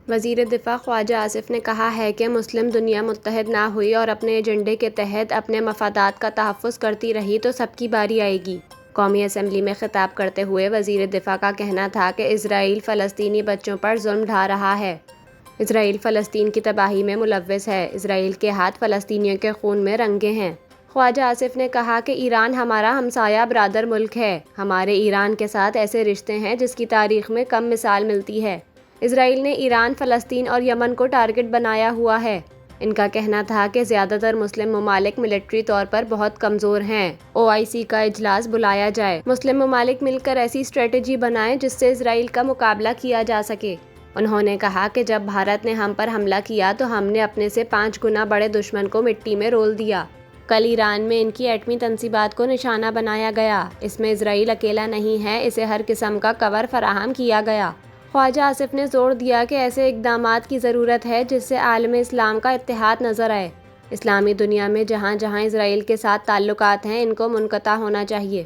وزیر دفاع خواجہ آصف نے کہا ہے کہ مسلم دنیا متحد نہ ہوئی اور اپنے ایجنڈے کے تحت اپنے مفادات کا تحفظ کرتی رہی تو سب کی باری آئے گی۔ قومی اسمبلی میں خطاب کرتے ہوئے وزیر دفاع کا کہنا تھا کہ اسرائیل فلسطینی بچوں پر ظلم ڈھا رہا ہے۔ اسرائیل فلسطین کی تباہی میں ملوث ہے۔ اسرائیل کے ہاتھ فلسطینیوں کے خون میں رنگے ہیں۔ خواجہ آصف نے کہا کہ ایران ہمارا ہمسایہ برادر ملک ہے۔ ہمارے ایران کے ساتھ ایسے رشتے ہیں جس کی تاریخ میں کم مثال ملتی ہے۔ اسرائیل نے ایران، فلسطین اور یمن کو ٹارگٹ بنایا ہوا ہے۔ ان کا کہنا تھا کہ زیادہ تر مسلم ممالک ملٹری طور پر بہت کمزور ہیں۔ OIC کا اجلاس بلایا جائے۔ مسلم ممالک مل کر ایسی اسٹریٹجی بنائیں جس سے اسرائیل کا مقابلہ کیا جا سکے۔ انہوں نے کہا کہ جب بھارت نے ہم پر حملہ کیا تو ہم نے اپنے سے 5 گنا بڑے دشمن کو مٹی میں رول دیا۔ کل ایران میں ان کی ایٹمی تنصیبات کو نشانہ بنایا گیا۔ اس میں اسرائیل اکیلا نہیں ہے، اسے ہر قسم کا کور فراہم کیا گیا۔ خواجہ آصف نے زور دیا کہ ایسے اقدامات کی ضرورت ہے جس سے عالم اسلام کا اتحاد نظر آئے۔ اسلامی دنیا میں جہاں جہاں اسرائیل کے ساتھ تعلقات ہیں ان کو منقطع ہونا چاہیے۔